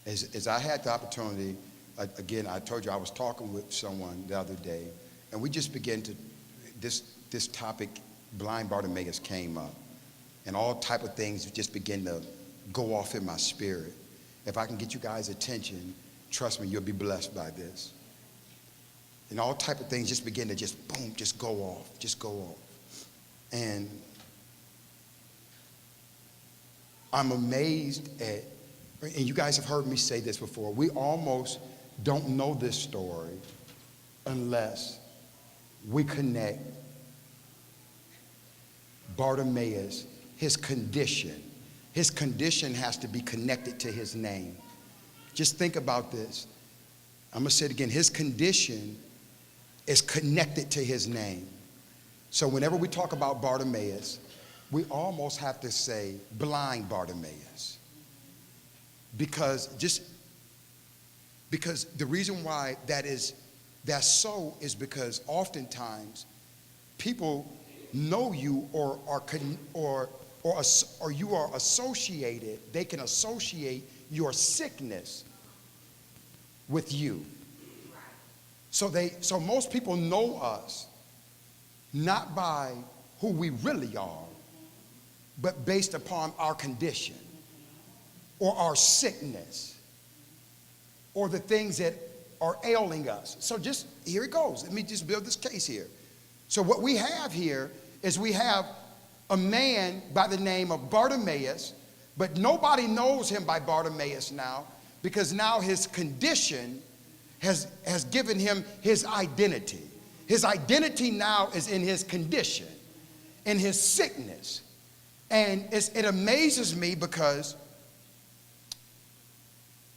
As I had the opportunity, again, I told you I was talking with someone the other day, and we just began to, this topic, blind Bartimaeus, came up, and all type of things just began to go off in my spirit. If I can get you guys' attention, trust me, you'll be blessed by this. And all type of things just begin to just boom, just go off. And I'm amazed at, and you guys have heard me say this before, we almost don't know this story unless we connect Bartimaeus, his condition. His condition has to be connected to his name. Just think about this. I'm going to say it again. His condition is connected to his name. So whenever we talk about Bartimaeus, we almost have to say blind Bartimaeus. Because the reason why that's so is because oftentimes people know you or you are associated, they can associate your sickness with you. So most people know us not by who we really are, but based upon our condition or our sickness or the things that are ailing us. So just, here it goes. Let me just build this case here. So what we have here is we have a man by the name of Bartimaeus, but nobody knows him by Bartimaeus now, because now his condition has given him his identity. His identity now is in his condition, in his sickness. And it amazes me because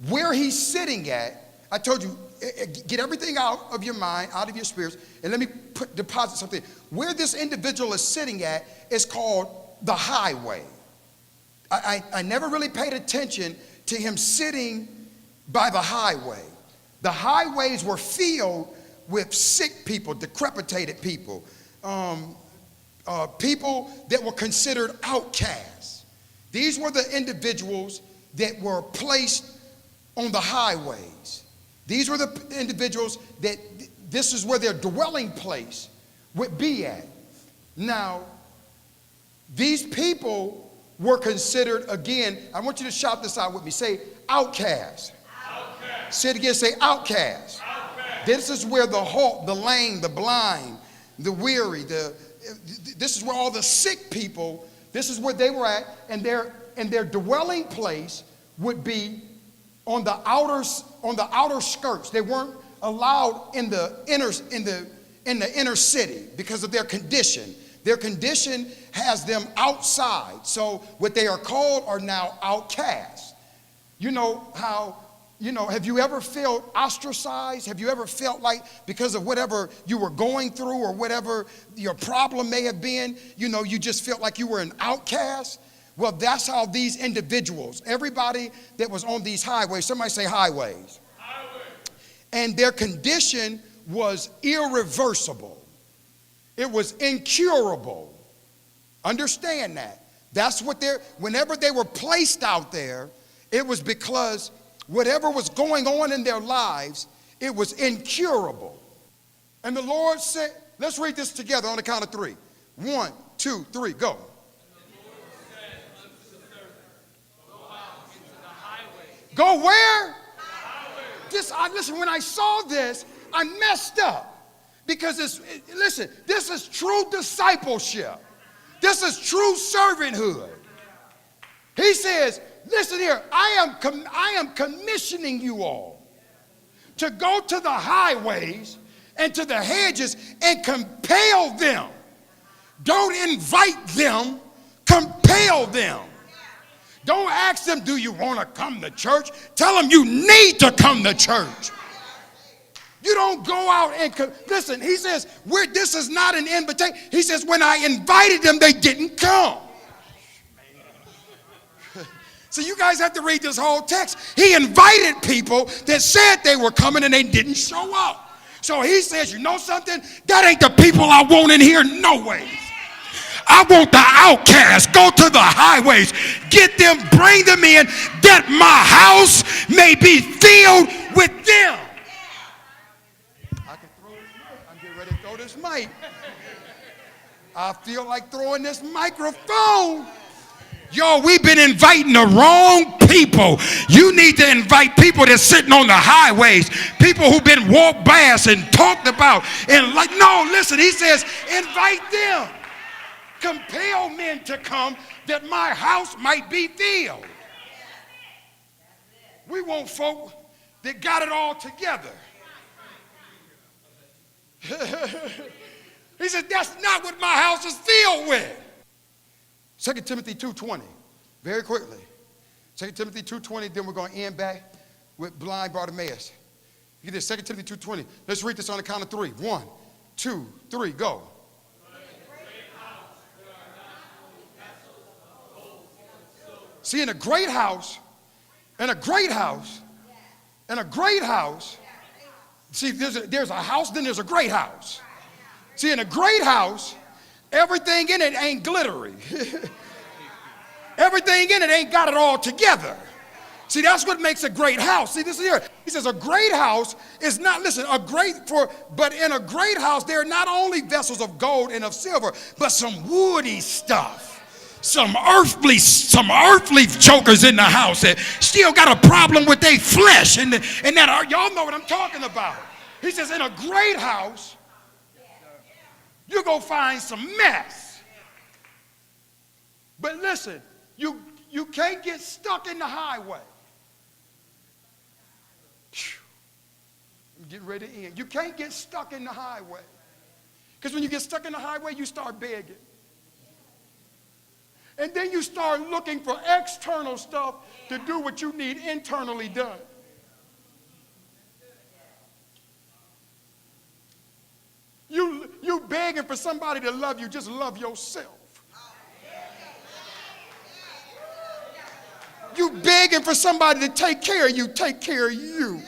where he's sitting at, I told you, get everything out of your mind, out of your spirits, and let me deposit something. Where this individual is sitting at is called the highway. I never really paid attention to him sitting by the highway. The highways were filled with sick people, decrepitated people, people that were considered outcasts. These were the individuals that were placed on the highways. These were the individuals that this is where their dwelling place would be at. Now, these people were considered, again, I want you to shout this out with me. Say, outcast. Outcast. Say it again, say outcast. Outcast. This is where the halt, the lame, the blind, the weary, this is where all the sick people, this is where they were at, and their dwelling place would be on the outer skirts. They weren't allowed in the inner city because of their condition. Their condition has them outside. So what they are called are now outcasts. You know how, have you ever felt ostracized? Have you ever felt like because of whatever you were going through or whatever your problem may have been, you just felt like you were an outcast? Well, that's how these individuals, everybody that was on these highways, somebody say highways. And their condition was irreversible. It was incurable. Understand that. That's what whenever they were placed out there, it was because whatever was going on in their lives, it was incurable. And the Lord said, let's read this together on the count of three. 1, 2, 3, go. Go where? Listen, when I saw this, I messed up. Because this is true discipleship. This is true servanthood. He says, listen here, I am commissioning you all to go to the highways and to the hedges and compel them. Don't invite them, compel them. Don't ask them, do you want to come to church? Tell them you need to come to church. You don't go out and listen, he says, this is not an invitation. He says, when I invited them, they didn't come. So you guys have to read this whole text. He invited people that said they were coming and they didn't show up. So he says, you know something? That ain't the people I want in here, no way. I want the outcasts. Go to the highways. Get them, bring them in, that my house may be filled with them. I can throw this mic. I'm getting ready to throw this mic. I feel like throwing this microphone. Yo, we've been inviting the wrong people. You need to invite people that's sitting on the highways, people who've been walked past and talked about. And like, no, listen, he says, invite them. Compel men to come that my house might be filled. We want folk that got it all together. He said, that's not what my house is filled with. 2 Timothy 2:20, very quickly. 2 Timothy 2:20, then we're going to end back with blind Bartimaeus. You get this, 2 Timothy 2:20. Let's read this on the count of 3. 1, 2, 3, go. See, in a great house, see, there's a house, then there's a great house. See, in a great house, everything in it ain't glittery. Everything in it ain't got it all together. See, that's what makes a great house. See, this is here. He says a great house is not, listen, but in a great house, there are not only vessels of gold and of silver, but some woody stuff. Some earthly jokers in the house that still got a problem with their flesh. And that, y'all know what I'm talking about. He says in a great house, you're going to find some mess. But listen, you can't get stuck in the highway. I'm getting ready to end. You can't get stuck in the highway. Because when you get stuck in the highway, you start begging. And then you start looking for external stuff to do what you need internally done. You begging for somebody to love you, just love yourself. You begging for somebody to take care of you, take care of you.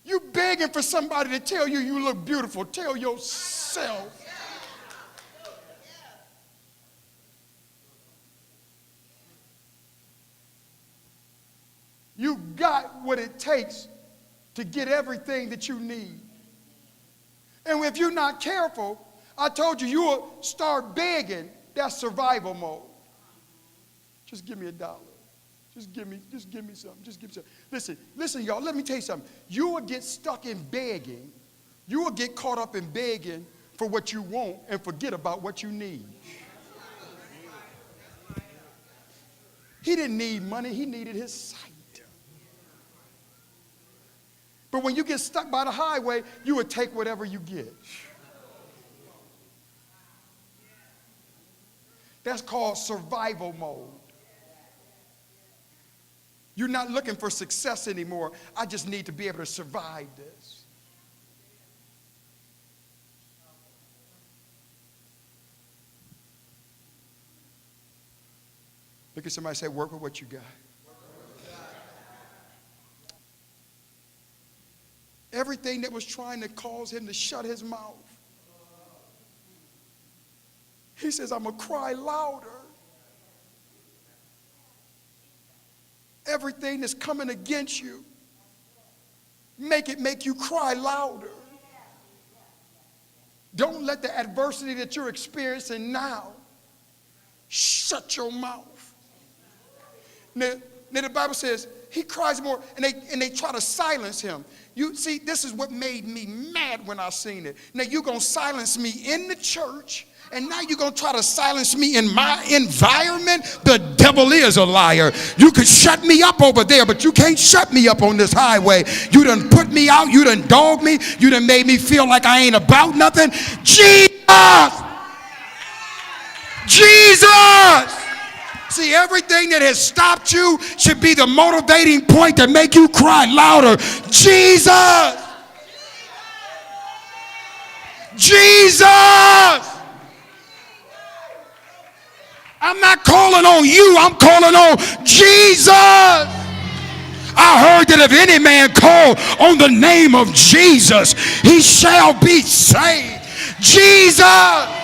You begging for somebody to tell you you look beautiful, tell yourself. You got what it takes to get everything that you need. And if you're not careful, I told you, you will start begging. That's survival mode. Just give me $1. Just give me something. Just give me something. Listen, y'all, let me tell you something. You will get stuck in begging. You will get caught up in begging for what you want and forget about what you need. He didn't need money. He needed his sight. But when you get stuck by the highway, you would take whatever you get. That's called survival mode. You're not looking for success anymore. I just need to be able to survive this. Look at somebody and say, work with what you got. Everything that was trying to cause him to shut his mouth. He says, I'm going to cry louder. Everything that's coming against you, make you cry louder. Don't let the adversity that you're experiencing now shut your mouth. Now the Bible says he cries more, and they try to silence him. You see, this is what made me mad when I seen it. Now you're going to silence me in the church, and now you're going to try to silence me in my environment? The devil is a liar. You could shut me up over there, but you can't shut me up on this highway. You done put me out. You done dogged me. You done made me feel like I ain't about nothing. Jesus! Jesus! See, everything that has stopped you should be the motivating point to make you cry louder. Jesus! Jesus! I'm not calling on you, I'm calling on Jesus. I heard that if any man call on the name of Jesus, he shall be saved. Jesus.